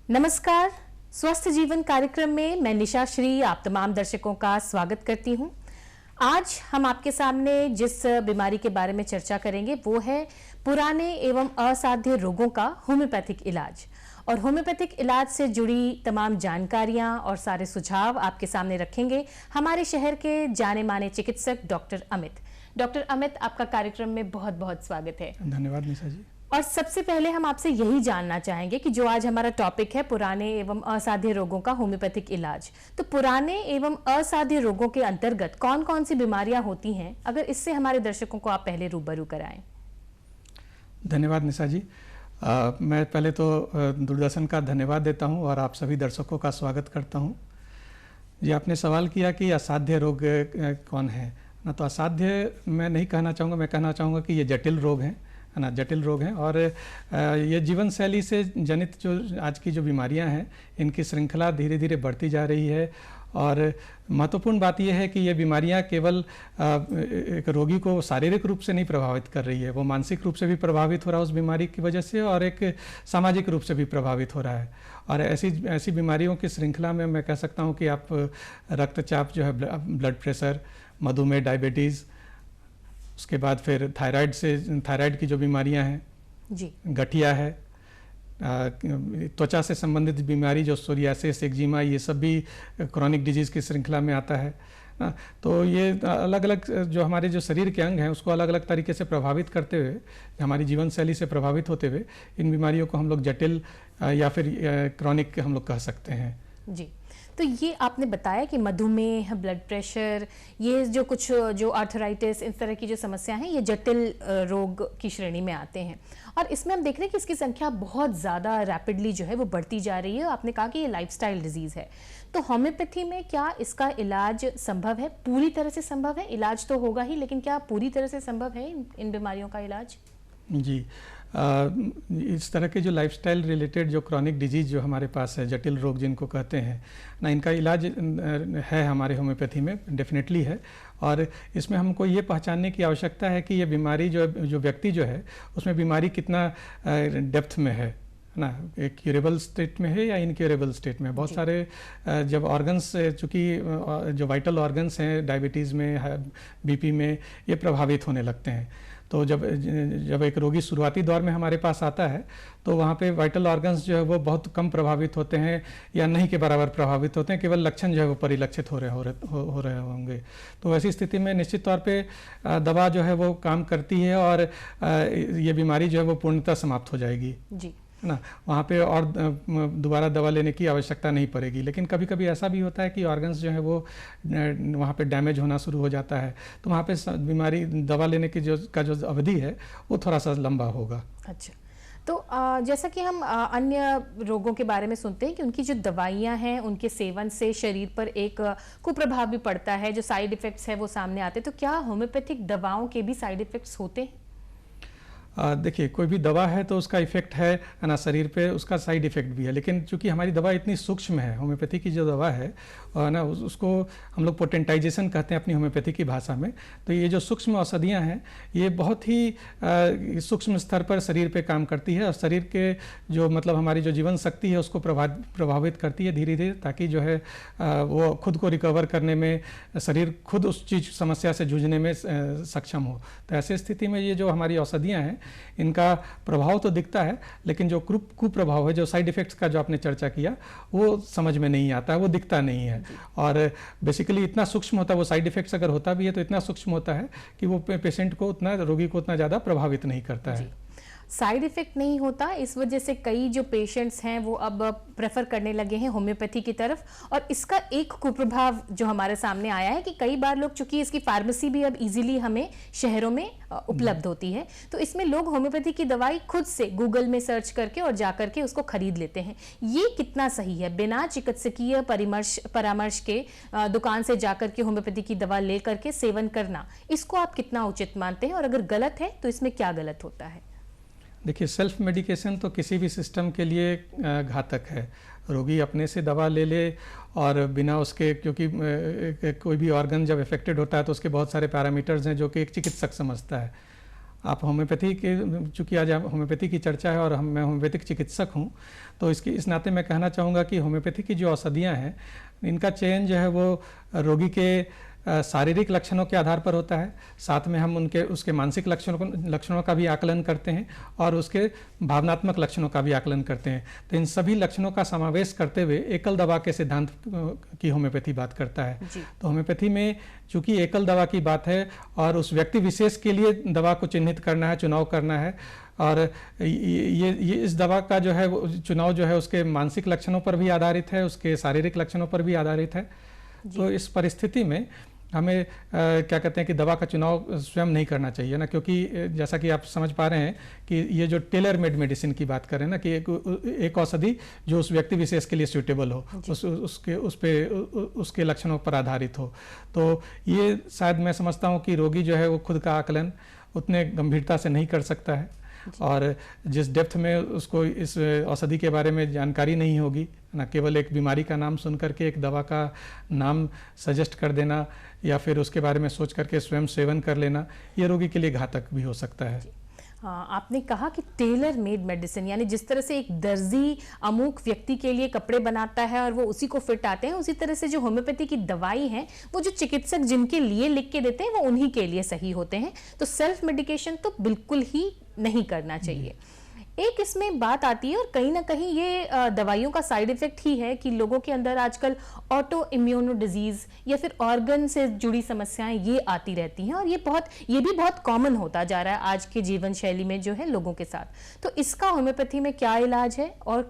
नमस्कार, स्वस्थ जीवन कार्यक्रम में मैं निशा श्री आप तमाम दर्शकों का स्वागत करती हूं। आज हम आपके सामने जिस बीमारी के बारे में चर्चा करेंगे वो है पुराने एवं असाध्य रोगों का होम्योपैथिक इलाज। और होम्योपैथिक इलाज से जुड़ी तमाम जानकारियां और सारे सुझाव आपके सामने रखेंगे हमारे शहर के जाने माने चिकित्सक डॉक्टर अमित। डॉक्टर अमित, आपका कार्यक्रम में बहुत बहुत स्वागत है। धन्यवाद निशा जी। और सबसे पहले हम आपसे यही जानना चाहेंगे कि जो आज हमारा टॉपिक है पुराने एवं असाध्य रोगों का होम्योपैथिक इलाज, तो पुराने एवं असाध्य रोगों के अंतर्गत कौन कौन सी बीमारियां होती हैं, अगर इससे हमारे दर्शकों को आप पहले रूबरू कराएं। धन्यवाद निशा जी। मैं पहले तो दूरदर्शन का धन्यवाद देता हूं और आप सभी दर्शकों का स्वागत करता हूं। जी, आपने सवाल किया कि असाध्य रोग कौन है ना, तो असाध्य मैं नहीं कहना चाहूँगा, मैं कहना चाहूँगा कि ये जटिल रोग हैं, है ना, जटिल रोग हैं। और ये जीवन शैली से जनित जो आज की जो बीमारियां हैं, इनकी श्रृंखला धीरे धीरे बढ़ती जा रही है। और महत्वपूर्ण बात यह है कि ये बीमारियां केवल एक रोगी को शारीरिक रूप से नहीं प्रभावित कर रही है, वो मानसिक रूप से भी प्रभावित हो रहा है उस बीमारी की वजह से, और एक सामाजिक रूप से भी प्रभावित हो रहा है। और ऐसी बीमारियों की श्रृंखला में मैं कह सकता हूँ कि आप रक्तचाप जो है, ब्लड प्रेशर, मधुमेह, डायबिटीज़, उसके बाद फिर थायराइड की जो बीमारियां हैं जी, गठिया है, त्वचा से संबंधित बीमारी जो सोरियासिस, एक्जिमा, ये सब भी क्रॉनिक डिजीज़ की श्रृंखला में आता है। तो ये अलग अलग जो हमारे जो शरीर के अंग हैं उसको अलग अलग तरीके से प्रभावित करते हुए, हमारी जीवन शैली से प्रभावित होते हुए, इन बीमारियों को हम लोग जटिल या फिर क्रॉनिक हम लोग कह सकते हैं। जी, तो ये आपने बताया कि मधुमेह, ब्लड प्रेशर, ये जो कुछ जो आर्थराइटिस, इस तरह की जो समस्या हैं, ये जटिल रोग की श्रेणी में आते हैं। और इसमें हम देख रहे हैं कि इसकी संख्या बहुत ज़्यादा रैपिडली जो है वो बढ़ती जा रही है। आपने कहा कि ये लाइफस्टाइल डिजीज़ है, तो होम्योपैथी में क्या इसका इलाज संभव है? पूरी तरह से संभव है? इलाज तो होगा ही, लेकिन क्या पूरी तरह से संभव है इन बीमारियों का इलाज? जी, इस तरह के जो लाइफस्टाइल रिलेटेड जो क्रॉनिक डिजीज़ जो हमारे पास है, जटिल रोग जिनको कहते हैं ना, इनका इलाज है हमारे होम्योपैथी में, डेफिनेटली है। और इसमें हमको ये पहचानने की आवश्यकता है कि ये बीमारी जो व्यक्ति जो है उसमें बीमारी कितना डेप्थ में है ना, एक क्यूरेबल स्टेट में है या इनक्यूरेबल स्टेट में। बहुत सारे जब ऑर्गन्स, चूँकि जो वाइटल ऑर्गन्स हैं डायबिटीज़ में, बीपी में, ये प्रभावित होने लगते हैं। तो जब एक रोगी शुरुआती दौर में हमारे पास आता है तो वहाँ पे वाइटल ऑर्गन्स जो है वो बहुत कम प्रभावित होते हैं या नहीं के बराबर प्रभावित होते हैं, केवल लक्षण जो है वो परिलक्षित हो रहे होंगे। तो ऐसी स्थिति में निश्चित तौर पे दवा जो है वो काम करती है और ये बीमारी जो है वो पूर्णतः समाप्त हो जाएगी जी ना, वहाँ पे और दोबारा दवा लेने की आवश्यकता नहीं पड़ेगी। लेकिन कभी कभी ऐसा भी होता है कि ऑर्गन्स जो है वो वहाँ पे डैमेज होना शुरू हो जाता है, तो वहाँ पे बीमारी दवा लेने की जो अवधि है वो थोड़ा सा लंबा होगा। अच्छा, तो जैसा कि हम अन्य रोगों के बारे में सुनते हैं कि उनकी जो दवाइयां हैं उनके सेवन से शरीर पर एक कुप्रभाव भी पड़ता है, जो साइड इफ़ेक्ट्स है वो सामने आते हैं, तो क्या होम्योपैथिक दवाओं के भी साइड इफ़ेक्ट्स होते हैं? देखिए, कोई भी दवा है तो उसका इफेक्ट है ना, शरीर पे उसका साइड इफेक्ट भी है। लेकिन चूंकि हमारी दवा इतनी सूक्ष्म है, होम्योपैथी की जो दवा है ना, उसको हम लोग पोटेंटाइजेशन कहते हैं अपनी होम्योपैथी की भाषा में। तो ये जो सूक्ष्म औषधियाँ हैं ये बहुत ही सूक्ष्म स्तर पर शरीर पे काम करती है और शरीर के जो मतलब हमारी जो जीवन शक्ति है उसको प्रभावित करती है धीरे धीरे, ताकि जो है वो खुद को रिकवर करने में, शरीर खुद उस चीज़ समस्या से जूझने में सक्षम हो। तो ऐसी स्थिति में ये जो हमारी औषधियाँ हैं इनका प्रभाव तो दिखता है, लेकिन जो कुप्रभाव है, जो साइड इफेक्ट्स का जो आपने चर्चा किया, वो समझ में नहीं आता है, वो दिखता नहीं है। और बेसिकली इतना सूक्ष्म होता है वो साइड इफेक्ट्स, अगर होता भी है तो इतना सूक्ष्म होता है कि वो पेशेंट को उतना, रोगी को उतना ज़्यादा प्रभावित नहीं करता है। साइड इफेक्ट नहीं होता, इस वजह से कई जो पेशेंट्स हैं वो अब प्रेफर करने लगे हैं होम्योपैथी की तरफ। और इसका एक कुप्रभाव जो हमारे सामने आया है कि कई बार लोग, चूंकि इसकी फार्मेसी भी अब इजीली हमें शहरों में उपलब्ध होती है, तो इसमें लोग होम्योपैथी की दवाई खुद से गूगल में सर्च करके और जाकर के उसको खरीद लेते हैं। ये कितना सही है? बिना चिकित्सकीय परामर्श के दुकान से जाकर के होम्योपैथी की दवा ले करके सेवन करना, इसको आप कितना उचित मानते हैं? और अगर गलत है तो इसमें क्या गलत होता है? देखिए, सेल्फ मेडिकेशन तो किसी भी सिस्टम के लिए घातक है। रोगी अपने से दवा ले ले और बिना उसके, क्योंकि कोई भी ऑर्गन जब इफेक्टेड होता है तो उसके बहुत सारे पैरामीटर्स हैं जो कि एक चिकित्सक समझता है। आप होम्योपैथी के, चूँकि आज होम्योपैथी की चर्चा है और मैं होम्योपैथिक चिकित्सक हूँ, तो इस नाते मैं कहना चाहूँगा कि होम्योपैथी की जो औषधियाँ हैं, इनका चयन जो है वो रोगी के शारीरिक लक्षणों के आधार पर होता है। साथ में हम उसके मानसिक लक्षणों का भी आकलन करते हैं और उसके भावनात्मक लक्षणों का भी आकलन करते हैं। तो इन सभी लक्षणों का समावेश करते हुए एकल दवा के सिद्धांत की होम्योपैथी बात करता है। तो होम्योपैथी में चूंकि एकल दवा की बात है और उस व्यक्ति विशेष के लिए दवा को चिन्हित करना है, चुनाव करना है, और ये इस दवा का जो है चुनाव जो है उसके मानसिक लक्षणों पर भी आधारित है, उसके शारीरिक लक्षणों पर भी आधारित है। तो इस परिस्थिति में हमें क्या कहते हैं कि दवा का चुनाव स्वयं नहीं करना चाहिए ना, क्योंकि जैसा कि आप समझ पा रहे हैं कि ये जो टेलर मेड मेडिसिन की बात करें ना, कि एक औषधि जो उस व्यक्ति विशेष के लिए सूटेबल हो, उसके लक्षणों पर आधारित हो। तो ये शायद मैं समझता हूँ कि रोगी जो है वो खुद का आकलन उतने गंभीरता से नहीं कर सकता है, और जिस डेप्थ में उसको इस औषधि के बारे में जानकारी नहीं होगी ना, केवल एक बीमारी का नाम सुन करके एक दवा का नाम सजेस्ट कर देना या फिर उसके बारे में सोच करके स्वयं सेवन कर लेना, ये रोगी के लिए घातक भी हो सकता है। हाँ, आपने कहा कि टेलर मेड मेडिसिन, यानी जिस तरह से एक दर्जी अमुक व्यक्ति के लिए कपड़े बनाता है और वो उसी को फिट आते हैं, उसी तरह से जो होम्योपैथी की दवाई है वो जो चिकित्सक जिनके लिए लिख के देते हैं वो उन्हीं के लिए सही होते हैं। तो सेल्फ मेडिकेशन तो बिल्कुल ही नहीं करना चाहिए। एक इसमें बात आती है, और कहीं ना कहीं ये दवाइयों का साइड इफेक्ट ही है कि लोगों के अंदर आजकल ऑटो इम्यूनो डिजीज या फिर ऑर्गन से जुड़ी समस्याएं ये आती रहती हैं, और ये भी बहुत कॉमन होता जा रहा है आज के जीवन शैली में जो है लोगों के साथ। तो इसका होम्योपैथी में क्या इलाज है, और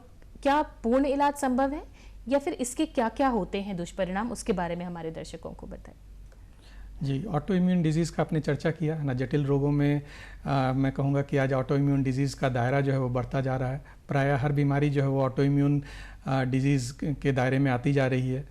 क्या पूर्ण इलाज संभव है, या फिर इसके क्या क्या होते हैं दुष्परिणाम, उसके बारे में हमारे दर्शकों को बताएं। जी, ऑटो इम्यून डिजीज़ का आपने चर्चा किया है ना। जटिल रोगों में मैं कहूँगा कि आज ऑटो इम्यून डिजीज़ का दायरा जो है वो बढ़ता जा रहा है। प्रायः हर बीमारी जो है वो ऑटो इम्यून डिजीज़ के दायरे में आती जा रही है।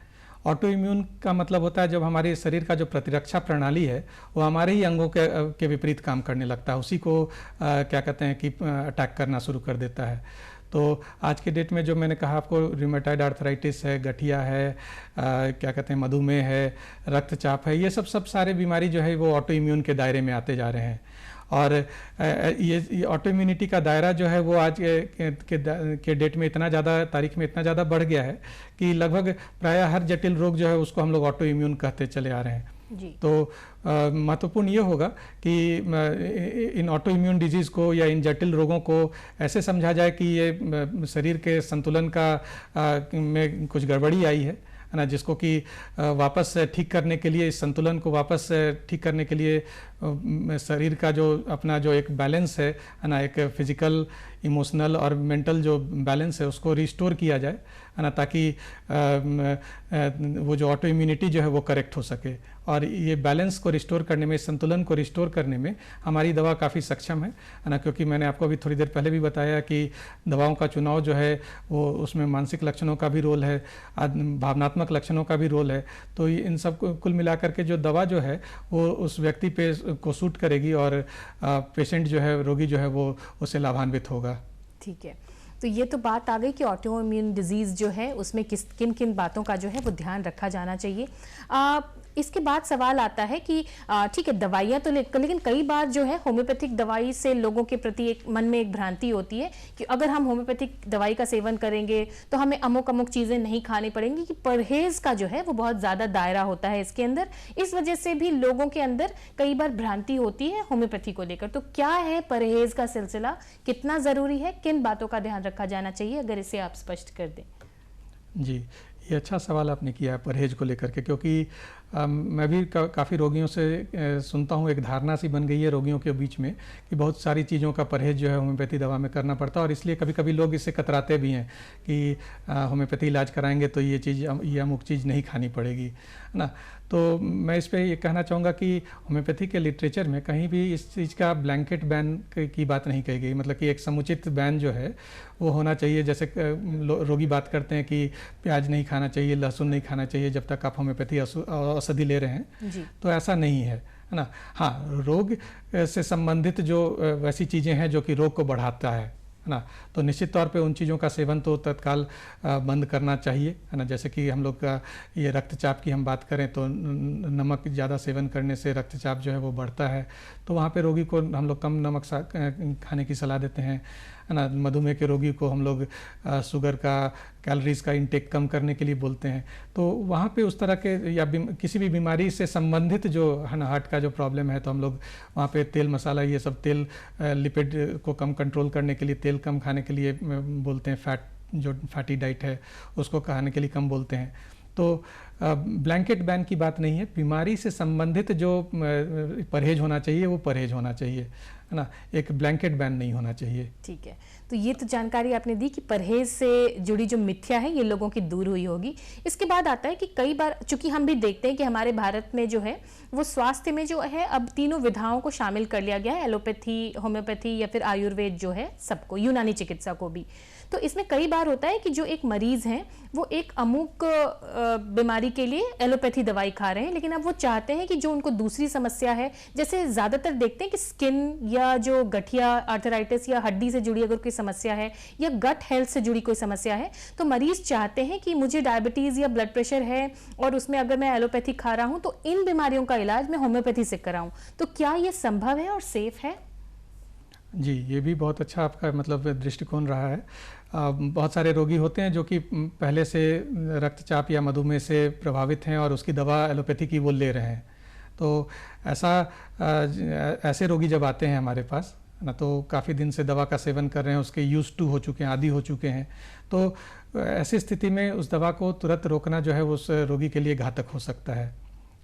ऑटो इम्यून का मतलब होता है जब हमारे शरीर का जो प्रतिरक्षा प्रणाली है वो हमारे ही अंगों के विपरीत काम करने लगता है, उसी को क्या कहते हैं कि अटैक करना शुरू कर देता है। तो आज के डेट में जो मैंने कहा आपको, रूमेटॉइड आर्थराइटिस है, गठिया है, क्या कहते हैं मधुमेह है, रक्तचाप है, ये सब सारे बीमारी जो है वो ऑटो इम्यून के दायरे में आते जा रहे हैं। और ये ऑटो इम्यूनिटी का दायरा जो है वो आज के डेट में इतना ज़्यादा, तारीख में इतना ज़्यादा बढ़ गया है कि लगभग प्रायः हर जटिल रोग जो है उसको हम लोग ऑटो इम्यून कहते चले आ रहे हैं जी। तो महत्वपूर्ण ये होगा कि इन ऑटो इम्यून डिजीज़ को या इन जटिल रोगों को ऐसे समझा जाए कि ये शरीर के संतुलन में कुछ गड़बड़ी आई है ना, जिसको कि वापस ठीक करने के लिए, इस संतुलन को वापस ठीक करने के लिए शरीर का जो अपना जो एक बैलेंस है ना, एक फिजिकल, इमोशनल और मेंटल जो बैलेंस है उसको रिस्टोर किया जाए है ना, ताकि वो जो ऑटो इम्यूनिटी जो है वो करेक्ट हो सके। और ये बैलेंस को रिस्टोर करने में, संतुलन को रिस्टोर करने में हमारी दवा काफ़ी सक्षम है ना, क्योंकि मैंने आपको अभी थोड़ी देर पहले भी बताया कि दवाओं का चुनाव जो है वो उसमें मानसिक लक्षणों का भी रोल है, भावनात्मक लक्षणों का भी रोल है। तो इन सब को कुल मिलाकर के जो दवा जो है वो उस व्यक्ति पे को सूट करेगी और पेशेंट जो है, रोगी जो है वो उससे लाभान्वित होगा। ठीक है, तो ये तो बात आ गई कि ऑटो इम्यून डिजीज़ जो है उसमें किन किन बातों का जो है वो ध्यान रखा जाना चाहिए। इसके बाद सवाल आता है कि ठीक है दवाइयाँ तो लेकिन कई बार जो है होम्योपैथिक दवाई से लोगों के प्रति एक मन में एक भ्रांति होती है कि अगर हम होम्योपैथिक दवाई का सेवन करेंगे तो हमें अमुक चीज़ें नहीं खानी पड़ेंगी, कि परहेज का जो है वो बहुत ज़्यादा दायरा होता है इसके अंदर। इस वजह से भी लोगों के अंदर कई बार भ्रांति होती है होम्योपैथी को लेकर। तो क्या है परहेज का सिलसिला, कितना ज़रूरी है, किन बातों का ध्यान रखा जाना चाहिए, अगर इसे आप स्पष्ट कर दें। जी, ये अच्छा सवाल आपने किया है परहेज को लेकर के, क्योंकि मैं भी काफ़ी रोगियों से सुनता हूँ, एक धारणा सी बन गई है रोगियों के बीच में कि बहुत सारी चीज़ों का परहेज जो है होम्योपैथी दवा में करना पड़ता है, और इसलिए कभी कभी लोग इससे कतराते भी हैं कि होम्योपैथी इलाज कराएंगे तो ये अमुक चीज़ नहीं खानी पड़ेगी, है ना। तो मैं इस पर ये कहना चाहूँगा कि होम्योपैथी के लिटरेचर में कहीं भी इस चीज़ का ब्लैंकेट बैन की बात नहीं कही गई, मतलब कि एक समुचित बैन जो है वो होना चाहिए। जैसे रोगी बात करते हैं कि प्याज नहीं खाना चाहिए, लहसुन नहीं खाना चाहिए जब तक आप होम्योपैथी औषधि ले रहे हैं जी। तो ऐसा नहीं है ना। हाँ, रोग से संबंधित जो वैसी चीज़ें हैं जो कि रोग को बढ़ाता है है ना। तो निश्चित तौर पे उन चीज़ों का सेवन तो तत्काल बंद करना चाहिए, है ना। जैसे कि हम लोग का ये रक्तचाप की हम बात करें तो नमक ज़्यादा सेवन करने से रक्तचाप जो है वो बढ़ता है, तो वहाँ पे रोगी को हम लोग कम नमक खाने की सलाह देते हैं, है ना। मधुमेह के रोगी को हम लोग शुगर का, कैलोरीज का इंटेक कम करने के लिए बोलते हैं। तो वहाँ पे उस तरह के या किसी भी बीमारी से संबंधित जो है ना हार्ट का जो प्रॉब्लम है, तो हम लोग वहाँ पे तेल मसाला ये सब तेल लिपिड को कम कंट्रोल करने के लिए तेल कम खाने के लिए बोलते हैं, जो फैटी डाइट है उसको खाने के लिए कम बोलते हैं। तो ब्लैंकेट बैन की बात नहीं है, बीमारी से संबंधित जो परहेज होना चाहिए वो परहेज होना चाहिए, है ना, एक ब्लैंकेट बैन नहीं होना चाहिए। ठीक है, तो ये तो जानकारी आपने दी कि परहेज से जुड़ी जो मिथ्या है ये लोगों की दूर हुई होगी। इसके बाद आता है कि कई बार चूंकि हम भी देखते हैं कि हमारे भारत में जो है वो स्वास्थ्य में जो है अब तीनों विधाओं को शामिल कर लिया गया है, एलोपैथी, होम्योपैथी या फिर आयुर्वेद जो है सबको, यूनानी चिकित्सा को भी। तो इसमें कई बार होता है कि जो एक मरीज हैं वो एक अमुक बीमारी के लिए एलोपैथी दवाई खा रहे हैं, लेकिन अब वो चाहते हैं कि जो उनको दूसरी समस्या है, जैसे ज़्यादातर देखते हैं कि स्किन या जो गठिया आर्थराइटिस या हड्डी से जुड़ी अगर कोई समस्या है या गट हेल्थ से जुड़ी कोई समस्या है, तो मरीज चाहते हैं कि मुझे डायबिटीज़ या ब्लड प्रेशर है और उसमें अगर मैं एलोपैथी खा रहा हूँ तो इन बीमारियों का इलाज मैं होम्योपैथी से कराऊँ। तो क्या ये संभव है और सेफ है? जी, ये भी बहुत अच्छा आपका मतलब दृष्टिकोण रहा है। बहुत सारे रोगी होते हैं जो कि पहले से रक्तचाप या मधुमेह से प्रभावित हैं और उसकी दवा एलोपैथी की वो ले रहे हैं। तो ऐसे रोगी जब आते हैं हमारे पास ना, तो काफ़ी दिन से दवा का सेवन कर रहे हैं, उसके यूज्ड टू हो चुके हैं, आदी हो चुके हैं, तो ऐसी स्थिति में उस दवा को तुरंत रोकना जो है उस रोगी के लिए घातक हो सकता है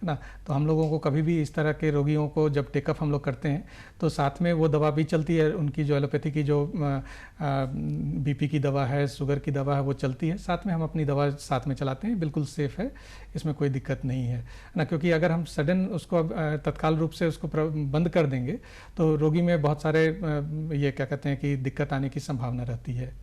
ना। तो हम लोगों को कभी भी इस तरह के रोगियों को जब टेकअप हम लोग करते हैं तो साथ में वो दवा भी चलती है, उनकी जो एलोपैथी की जो बीपी की दवा है, शुगर की दवा है वो चलती है, साथ में हम अपनी दवा साथ में चलाते हैं, बिल्कुल सेफ़ है, इसमें कोई दिक्कत नहीं है ना। क्योंकि अगर हम सडन उसको तत्काल रूप से उसको बंद कर देंगे तो रोगी में बहुत सारे ये क्या कहते हैं कि दिक्कत आने की संभावना रहती है।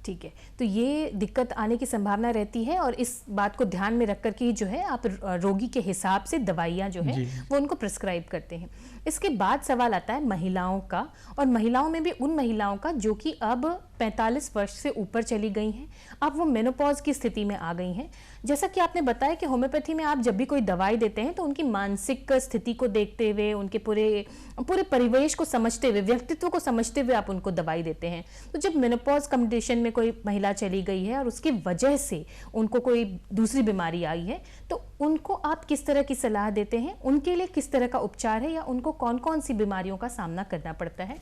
ठीक है, तो ये दिक्कत आने की संभावना रहती है और इस बात को ध्यान में रख कर के जो है आप रोगी के हिसाब से दवाइयाँ जो है वो उनको प्रिस्क्राइब करते हैं। इसके बाद सवाल आता है महिलाओं का, और महिलाओं में भी उन महिलाओं का जो कि अब 45 वर्ष से ऊपर चली गई हैं, अब वो मेनोपॉज की स्थिति में आ गई हैं। जैसा कि आपने बताया कि होम्योपैथी में आप जब भी कोई दवाई देते हैं तो उनकी मानसिक स्थिति को देखते हुए, उनके पूरे परिवेश को समझते हुए, व्यक्तित्व को समझते हुए आप उनको दवाई देते हैं। तो जब मेनोपॉज कंडीशन में कोई महिला चली गई है और उसकी वजह से उनको कोई दूसरी बीमारी आई है, तो उनको आप किस तरह की सलाह देते हैं? उनके लिए किस तरह का उपचार है या उनको कौन कौन सी बीमारियों का सामना करना पड़ता है?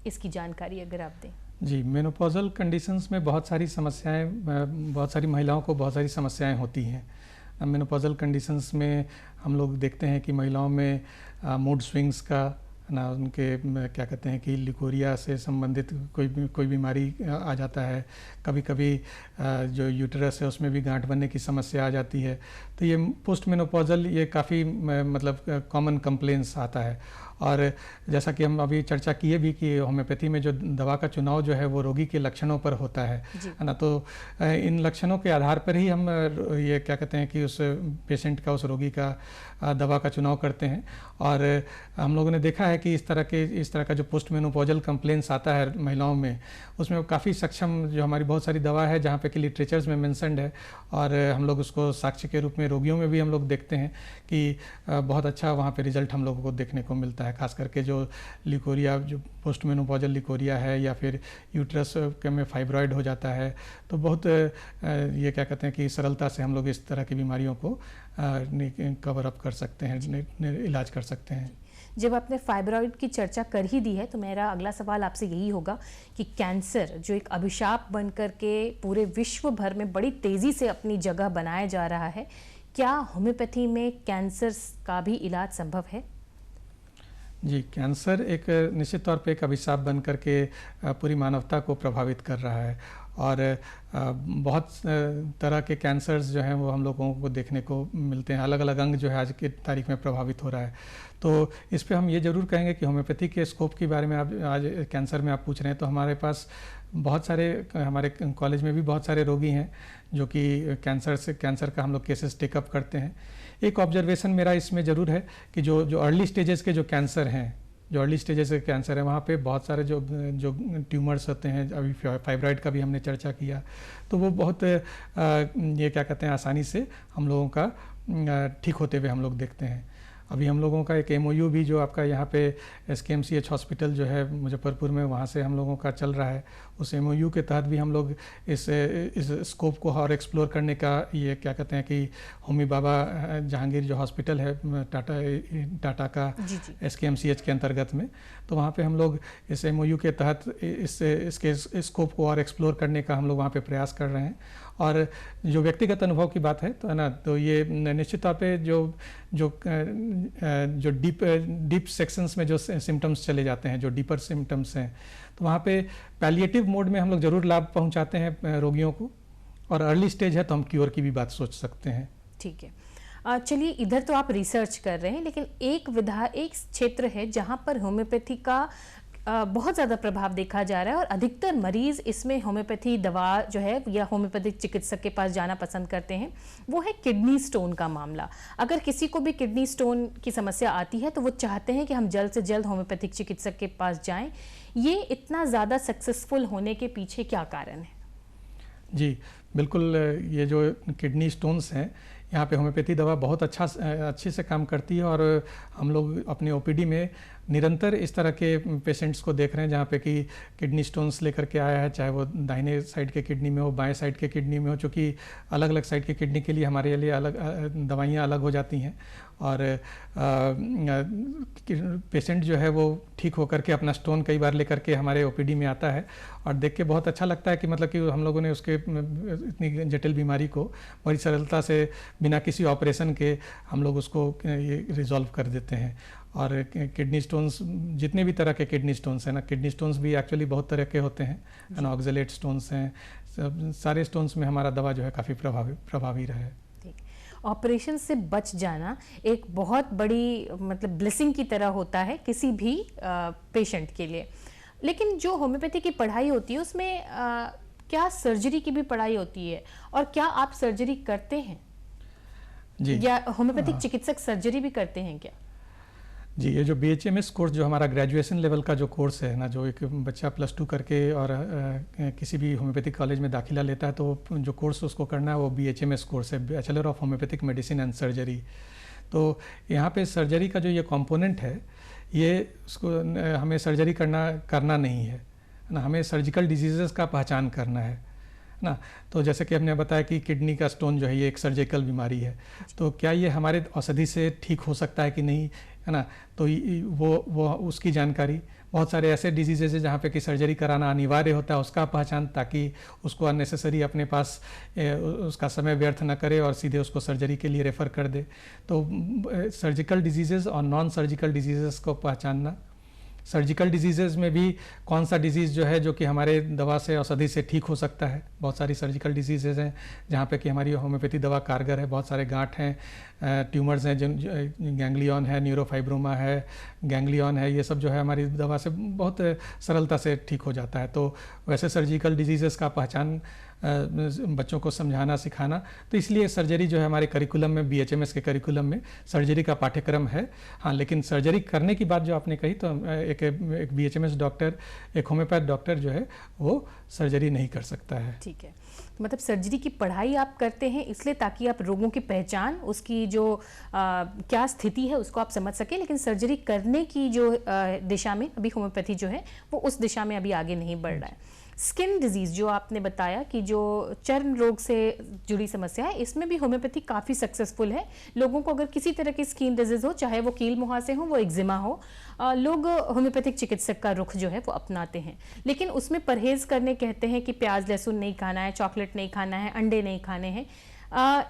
इसकी जानकारी अगर आप दें। जी, मेनोपॉजल कंडीशंस में बहुत सारी समस्याएं, बहुत सारी महिलाओं को बहुत सारी समस्याएं होती हैं। मेनोपॉजल कंडीशंस में हम लोग देखते हैं कि महिलाओं में मूड स्विंग्स का ना, उनके क्या कहते हैं कि लिकोरिया से संबंधित कोई बीमारी आ जाता है, कभी कभी जो यूटेरस है उसमें भी गांठ बनने की समस्या आ जाती है। तो ये पोस्ट मेनोपॉजल ये काफ़ी मतलब कॉमन कंप्लेंट्स आता है। और जैसा कि हम अभी चर्चा किए भी कि होम्योपैथी में जो दवा का चुनाव जो है वो रोगी के लक्षणों पर होता है ना। तो इन लक्षणों के आधार पर ही हम ये क्या कहते हैं कि उस पेशेंट का, उस रोगी का दवा का चुनाव करते हैं। और हम लोगों ने देखा है कि इस तरह का जो पोस्ट मेनोपॉजल कंप्लेंट्स आता है महिलाओं में, उसमें काफ़ी सक्षम जो हमारी बहुत सारी दवा है जहाँ पे कि लिटरेचर्स में मेंशन्ड है, और हम लोग उसको साक्ष्य के रूप में रोगियों में भी हम लोग देखते हैं कि बहुत अच्छा वहाँ पे रिजल्ट हम लोगों को देखने को मिलता है। खास करके जो लिकोरिया, जो पोस्ट मेनोपॉजल लिकोरिया है, या फिर यूट्रस में फाइब्रॉइड हो जाता है, तो बहुत ये क्या कहते हैं कि सरलता से हम लोग इस तरह की बीमारियों को कवर अप कर सकते हैं, इलाज कर सकते हैं। जब आपने फाइब्रॉइड की चर्चा कर ही दी है तो मेरा अगला सवाल आपसे यही होगा कि कैंसर जो एक अभिशाप बन कर के पूरे विश्व भर में बड़ी तेज़ी से अपनी जगह बनाया जा रहा है, क्या होम्योपैथी में कैंसर का भी इलाज संभव है? जी, कैंसर एक निश्चित तौर पे एक अभिशाप बन कर के पूरी मानवता को प्रभावित कर रहा है, और बहुत तरह के कैंसर्स जो हैं वो हम लोगों को देखने को मिलते हैं। अलग अलग अंग जो है आज की तारीख में प्रभावित हो रहा है। तो इस पे हम ये ज़रूर कहेंगे कि होम्योपैथी के स्कोप के बारे में आप आज कैंसर में आप पूछ रहे हैं, तो हमारे पास बहुत सारे, हमारे कॉलेज में भी बहुत सारे रोगी हैं जो कि कैंसर का हम लोग केसेस टेकअप करते हैं। एक ऑब्जर्वेशन मेरा इसमें ज़रूर है कि जो अर्ली स्टेजेस के जो कैंसर हैं जो अर्ली स्टेजेस के कैंसर है वहाँ पे बहुत सारे जो जो ट्यूमर्स होते हैं, अभी फाइब्राइड का भी हमने चर्चा किया, तो वो बहुत ये क्या कहते हैं आसानी से हम लोगों का ठीक होते हुए हम लोग देखते हैं। अभी हम लोगों का एक MOU भी जो आपका यहाँ पे SKMCH हॉस्पिटल जो है मुजफ्फरपुर में, वहाँ से हम लोगों का चल रहा है। उस MOU के तहत भी हम लोग इस स्कोप को और एक्सप्लोर करने का, ये क्या कहते हैं कि होमी बाबा जहांगीर जो हॉस्पिटल है टाटा का SKMCH के अंतर्गत में, तो वहाँ पे हम लोग इस MOU के तहत इसके स्कोप को और एक्सप्लोर करने का हम लोग वहाँ पे प्रयास कर रहे हैं। और जो व्यक्तिगत अनुभव की बात है तो है ना, तो ये निश्चित तौर पे जो डीप सेक्शंस में जो सिम्टम्स चले जाते हैं, जो डीपर सिम्टम्स हैं, तो वहाँ पे पैलिएटिव मोड में हम लोग ज़रूर लाभ पहुँचाते हैं रोगियों को, और अर्ली स्टेज है तो हम क्योर की भी बात सोच सकते हैं। ठीक है, चलिए इधर तो आप रिसर्च कर रहे हैं, लेकिन एक क्षेत्र है जहाँ पर होम्योपैथी का बहुत ज़्यादा प्रभाव देखा जा रहा है और अधिकतर मरीज इसमें होम्योपैथी दवा जो है या होम्योपैथिक चिकित्सक के पास जाना पसंद करते हैं, वो है किडनी स्टोन का मामला। अगर किसी को भी किडनी स्टोन की समस्या आती है तो वो चाहते हैं कि हम जल्द से जल्द होम्योपैथिक चिकित्सक के पास जाएं। ये इतना ज़्यादा सक्सेसफुल होने के पीछे क्या कारण है? जी बिल्कुल, ये जो किडनी स्टोन्स हैं, यहाँ पे होम्योपैथी दवा बहुत अच्छे से काम करती है, और हम लोग अपने OPD में निरंतर इस तरह के पेशेंट्स को देख रहे हैं जहाँ पे कि किडनी स्टोन्स लेकर के आया है, चाहे वो दाहिने साइड के किडनी में हो, बाएं साइड के किडनी में हो, चूँकि अलग अलग साइड के किडनी के लिए हमारे लिए अलग दवाइयाँ अलग हो जाती हैं, और पेशेंट जो है वो ठीक होकर के अपना स्टोन कई बार लेकर के हमारे OPD में आता है, और देख के बहुत अच्छा लगता है कि मतलब कि हम लोगों ने उसके इतनी जटिल बीमारी को बड़ी सरलता से बिना किसी ऑपरेशन के हम लोग उसको ये रिजॉल्व कर देते हैं। और किडनी स्टोन्स, जितने भी तरह के किडनी स्टोन्स हैं ना, किडनी स्टोन्स भी एक्चुअली बहुत तरह के होते हैं, ऑक्जेलेट स्टोन्स हैं, सब सारे स्टोन्स में हमारा दवा जो है काफ़ी प्रभावी रहा है। ऑपरेशन से बच जाना एक बहुत बड़ी मतलब ब्लेसिंग की तरह होता है किसी भी पेशेंट के लिए, लेकिन जो होम्योपैथी की पढ़ाई होती है उसमें क्या सर्जरी की भी पढ़ाई होती है, और क्या आप सर्जरी करते हैं जी, या होम्योपैथिक चिकित्सक सर्जरी भी करते हैं क्या? जी, ये जो BHMS कोर्स जो हमारा ग्रेजुएशन लेवल का जो कोर्स है ना, जो एक बच्चा +2 करके और किसी भी होम्योपैथिक कॉलेज में दाखिला लेता है, तो जो कोर्स उसको करना है वो BHMS कोर्स है, bachelor of homeopathic medicine and surgery. तो यहाँ पे सर्जरी का जो ये कंपोनेंट है, ये उसको हमें सर्जरी करना नहीं है ना, हमें सर्जिकल डिजीज़ेस का पहचान करना है ना। तो जैसे कि हमने बताया कि किडनी का स्टोन जो है ये एक सर्जिकल बीमारी है, तो क्या ये हमारे औषधि से ठीक हो सकता है कि नहीं, है ना। तो वो उसकी जानकारी, बहुत सारे ऐसे डिजीजेज है जहाँ पे कि सर्जरी कराना अनिवार्य होता है, उसका पहचान, ताकि उसको अननेसेसरी अपने पास उसका समय व्यर्थ न करे और सीधे उसको सर्जरी के लिए रेफ़र कर दे। तो सर्जिकल डिजीजेज और नॉन सर्जिकल डिजीजेस को पहचानना, सर्जिकल डिजीज़ में भी कौन सा डिजीज़ जो है जो कि हमारे दवा से औषधि से ठीक हो सकता है। बहुत सारी सर्जिकल डिजीज़ हैं जहाँ पे कि हमारी होम्योपैथी दवा कारगर है। बहुत सारे गांठ हैं, ट्यूमर्स हैं, जिन गैंग्लियन है, न्यूरोफाइब्रोमा है, गैंग्लियन है, ये सब जो है हमारी दवा से बहुत सरलता से ठीक हो जाता है। तो वैसे सर्जिकल डिजीज़ का पहचान बच्चों को समझाना सिखाना, तो इसलिए सर्जरी जो है हमारे करिकुलम में, BHMS के करिकुलम में सर्जरी का पाठ्यक्रम है। हाँ, लेकिन सर्जरी करने की बात जो आपने कही, तो एक BHMS डॉक्टर, एक होम्योपैथ डॉक्टर जो है वो सर्जरी नहीं कर सकता है। ठीक है, मतलब सर्जरी की पढ़ाई आप करते हैं इसलिए ताकि आप रोगों की पहचान, उसकी जो क्या स्थिति है उसको आप समझ सकें, लेकिन सर्जरी करने की जो दिशा में अभी होम्योपैथी जो है वो उस दिशा में अभी आगे नहीं बढ़ रहा है। स्किन डिजीज़ जो आपने बताया कि जो चर्म रोग से जुड़ी समस्या है, इसमें भी होम्योपैथी काफ़ी सक्सेसफुल है। लोगों को अगर किसी तरह की स्किन डिजीज़ हो, चाहे वो कील मुहासे हो, वो एक्जिमा हो, लोग होम्योपैथिक चिकित्सक का रुख जो है वो अपनाते हैं। लेकिन उसमें परहेज़ करने कहते हैं कि प्याज लहसुन नहीं खाना है, चॉकलेट नहीं खाना है, अंडे नहीं खाने हैं।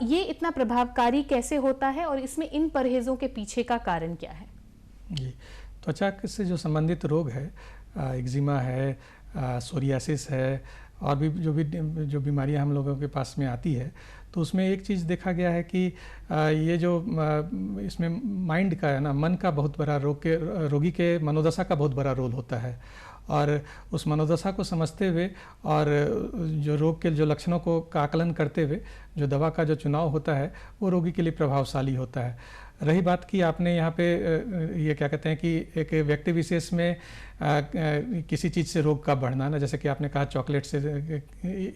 ये इतना प्रभावकारी कैसे होता है और इसमें इन परहेज़ों के पीछे का कारण क्या है? जी, त्वचा से जो संबंधित रोग है, एक्जिमा है, सोरियासिस है, और भी जो बीमारियां हम लोगों के पास में आती है, तो उसमें एक चीज़ देखा गया है कि ये जो इसमें माइंड का है ना, मन का बहुत बड़ा रोगी के मनोदशा का बहुत बड़ा रोल होता है। और उस मनोदशा को समझते हुए और जो रोग के जो लक्षणों को का आकलन करते हुए जो दवा का जो चुनाव होता है वो रोगी के लिए प्रभावशाली होता है। रही बात कि आपने यहाँ पे ये क्या कहते हैं कि एक व्यक्ति विशेष में किसी चीज़ से रोग का बढ़ना ना, जैसे कि आपने कहा चॉकलेट से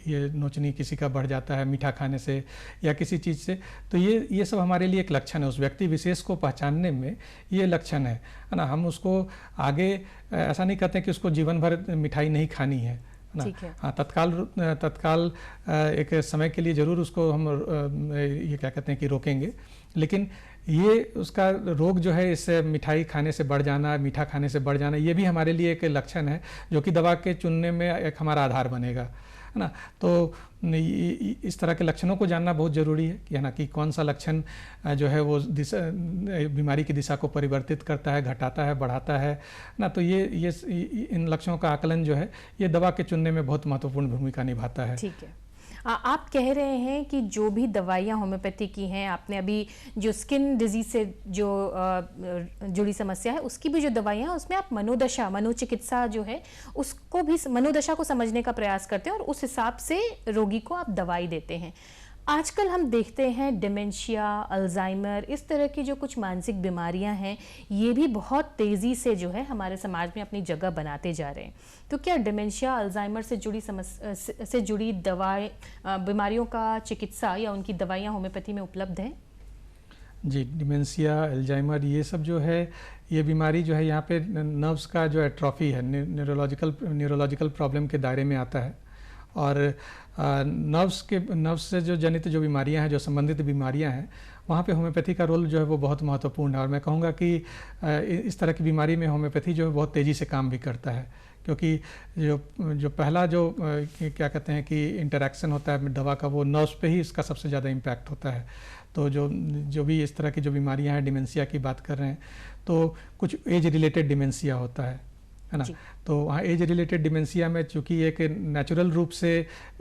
ये नोचनी किसी का बढ़ जाता है, मीठा खाने से या किसी चीज़ से, तो ये सब हमारे लिए एक लक्षण है। उस व्यक्ति विशेष को पहचानने में ये लक्षण है ना। हम उसको आगे ऐसा नहीं कहते कि उसको जीवन भर मिठाई नहीं खानी है ना। हाँ, तत्काल एक समय के लिए ज़रूर उसको हम ये क्या कहते हैं कि रोकेंगे, लेकिन ये उसका रोग जो है इससे मिठाई खाने से बढ़ जाना, मीठा खाने से बढ़ जाना, ये भी हमारे लिए एक लक्षण है जो कि दवा के चुनने में एक हमारा आधार बनेगा, है ना। तो इस तरह के लक्षणों को जानना बहुत ज़रूरी है कि, है ना, कि कौन सा लक्षण जो है वो बीमारी की दिशा को परिवर्तित करता है, घटाता है, बढ़ाता है ना। तो ये इन लक्षणों का आकलन जो है ये दवा के चुनने में बहुत महत्वपूर्ण भूमिका निभाता है। ठीक है। आप कह रहे हैं कि जो भी दवाइयाँ होम्योपैथी की हैं, आपने अभी जो स्किन डिजीज से जो जुड़ी समस्या है उसकी भी जो दवाइयाँ हैं उसमें आप मनोचिकित्सा जो है उसको भी, मनोदशा को समझने का प्रयास करते हैं और उस हिसाब से रोगी को आप दवाई देते हैं। आजकल हम देखते हैं डिमेंशिया, अल्जाइमर, इस तरह की जो कुछ मानसिक बीमारियां हैं ये भी बहुत तेज़ी से जो है हमारे समाज में अपनी जगह बनाते जा रहे हैं। तो क्या डिमेंशिया, अल्जाइमर से जुड़ी दवाएं, बीमारियों का चिकित्सा या उनकी दवाइयां होम्योपैथी में उपलब्ध हैं? जी, डिमेंशिया, अल्जाइमर ये सब जो है ये बीमारी जो है यहाँ पे नर्व्स का जो एट्रोफी है, न्यूरोलॉजिकल प्रॉब्लम के दायरे में आता है। और नर्व्स से जो जनित जो बीमारियां हैं, जो संबंधित बीमारियां हैं, वहाँ पे होम्योपैथी का रोल जो है वो बहुत महत्वपूर्ण है। और मैं कहूँगा कि इस तरह की बीमारी में होम्योपैथी जो है बहुत तेज़ी से काम भी करता है, क्योंकि जो पहला जो क्या कहते हैं कि इंटरेक्शन होता है दवा का, वो नर्व्स पे ही इसका सबसे ज़्यादा इम्पैक्ट होता है। तो जो भी इस तरह की जो बीमारियां हैं, डिमेंशिया की बात कर रहे हैं, तो कुछ एज रिलेटेड डिमेंशिया होता है ना। तो वहाँ एज रिलेटेड डिमेंशिया में चूँकि एक नेचुरल रूप से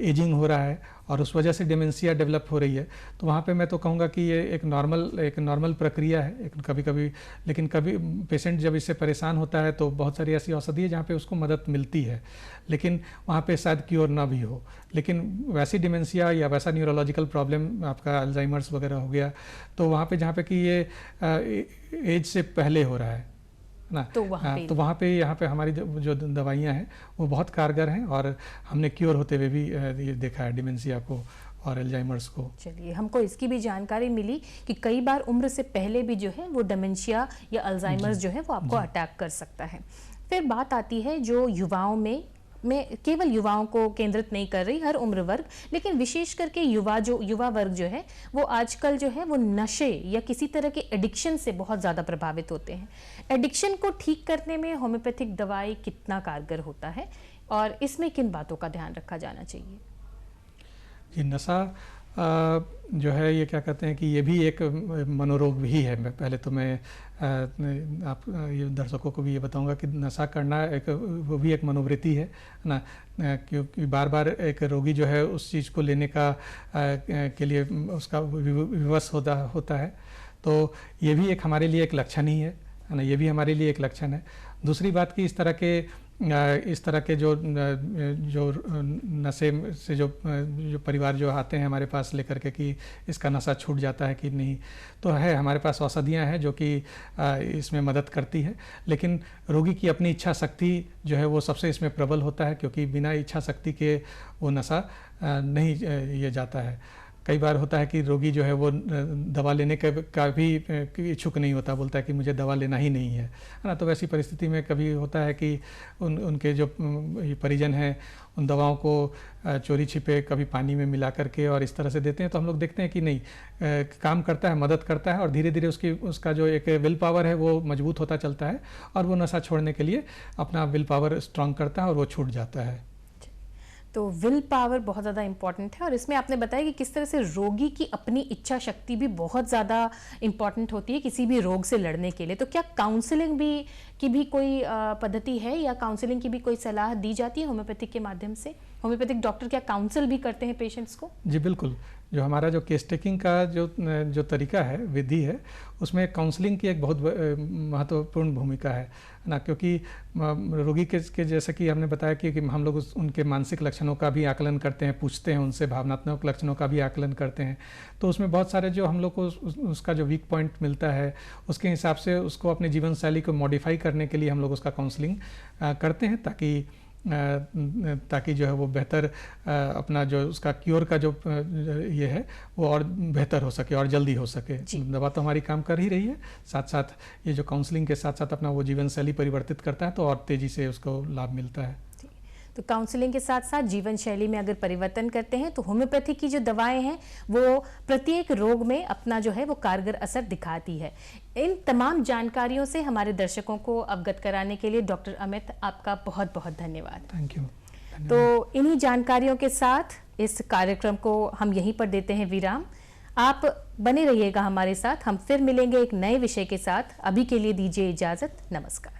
एजिंग हो रहा है और उस वजह से डिमेंशिया डेवलप हो रही है, तो वहाँ पे मैं तो कहूँगा कि ये एक नॉर्मल प्रक्रिया है कभी, लेकिन कभी पेशेंट जब इससे परेशान होता है तो बहुत सारी ऐसी औषधि है जहाँ पे उसको मदद मिलती है, लेकिन वहाँ पे शायद क्योर ना भी हो। लेकिन वैसी डिमेंशिया या वैसा न्यूरोलॉजिकल प्रॉब्लम आपका अल्जाइमर्स वगैरह हो गया, तो वहाँ पे जहाँ पे कि ये एज से पहले हो रहा है ना, तो वहाँ पे यहाँ पे हमारी जो दवाइयाँ हैं वो बहुत कारगर हैं और हमने क्योर होते हुए भी ये देखा है डिमेंशिया को और अल्जाइमर्स को। चलिए, हमको इसकी भी जानकारी मिली कि कई बार उम्र से पहले भी जो है वो डिमेंशिया या अल्जाइमर्स जो है वो आपको अटैक कर सकता है। फिर बात आती है जो युवाओं में, मैं केवल युवाओं को केंद्रित नहीं कर रही, हर उम्र वर्ग, लेकिन विशेष करके युवा वर्ग जो है वो आजकल जो है वो नशे या किसी तरह के एडिक्शन से बहुत ज़्यादा प्रभावित होते हैं। एडिक्शन को ठीक करने में होम्योपैथिक दवाई कितना कारगर होता है और इसमें किन बातों का ध्यान रखा जाना चाहिए? जी, नशा जो है ये क्या कहते हैं कि ये भी एक मनोरोग भी है। पहले तो मैं आप ये दर्शकों को भी ये बताऊंगा कि नशा करना वो भी एक मनोवृत्ति है ना, क्योंकि बार बार एक रोगी जो है उस चीज़ को लेने का के लिए उसका विवश होता है। तो ये भी एक हमारे लिए एक लक्षण ही है ना, ये भी हमारे लिए एक लक्षण है। दूसरी बात कि इस तरह के जो नशे से जो परिवार जो आते हैं हमारे पास लेकर के कि इसका नशा छूट जाता है कि नहीं, तो है हमारे पास औषधियाँ हैं जो कि इसमें मदद करती है, लेकिन रोगी की अपनी इच्छा शक्ति जो है वो सबसे इसमें प्रबल होता है, क्योंकि बिना इच्छा शक्ति के वो नशा नहीं ये जाता है। कई बार होता है कि रोगी जो है वो दवा लेने का भी इच्छुक नहीं होता, बोलता है कि मुझे दवा लेना ही नहीं है ना। तो वैसी परिस्थिति में कभी होता है कि उनके जो परिजन हैं उन दवाओं को चोरी छिपे कभी पानी में मिला करके और इस तरह से देते हैं। तो हम लोग देखते हैं कि नहीं, काम करता है, मदद करता है और धीरे धीरे उसका जो एक विल पावर है वो मजबूत होता चलता है और वो नशा छोड़ने के लिए अपना विल पावर स्ट्रांग करता है और वो छूट जाता है। तो विल पावर बहुत ज़्यादा इम्पॉर्टेंट है और इसमें आपने बताया कि किस तरह से रोगी की अपनी इच्छा शक्ति भी बहुत ज़्यादा इम्पॉर्टेंट होती है किसी भी रोग से लड़ने के लिए। तो क्या काउंसलिंग की भी कोई पद्धति है या काउंसलिंग की भी कोई सलाह दी जाती है होम्योपैथिक के माध्यम से? होम्योपैथिक डॉक्टर क्या काउंसल भी करते हैं पेशेंट्स को? जी बिल्कुल, जो हमारा जो केस टेकिंग का जो तरीका है, विधि है, उसमें काउंसलिंग की एक बहुत महत्वपूर्ण भूमिका है ना, क्योंकि रोगी के जैसे कि हमने बताया कि हम लोग उनके मानसिक लक्षणों का भी आकलन करते हैं, पूछते हैं उनसे, भावनात्मक लक्षणों का भी आकलन करते हैं। तो उसमें बहुत सारे जो हम लोग को उसका जो वीक पॉइंट मिलता है, उसके हिसाब से उसको अपने जीवन शैली को मॉडिफाई करने के लिए हम लोग उसका काउंसलिंग करते हैं, ताकि जो है वो बेहतर अपना जो उसका क्योर का जो ये है वो और बेहतर हो सके और जल्दी हो सके। दवा तो हमारी काम कर ही रही है, साथ साथ ये जो काउंसलिंग के साथ साथ अपना वो जीवन शैली परिवर्तित करता है तो और तेज़ी से उसको लाभ मिलता है। तो काउंसलिंग के साथ साथ जीवन शैली में अगर परिवर्तन करते हैं तो होम्योपैथी की जो दवाएं हैं वो प्रत्येक रोग में अपना जो है वो कारगर असर दिखाती है। इन तमाम जानकारियों से हमारे दर्शकों को अवगत कराने के लिए डॉक्टर अमित, आपका बहुत बहुत धन्यवाद। Thank you. तो इन्हीं जानकारियों के साथ इस कार्यक्रम को हम यहीं पर देते हैं विराम। आप बने रहिएगा हमारे साथ, हम फिर मिलेंगे एक नए विषय के साथ। अभी के लिए दीजिए इजाजत, नमस्कार।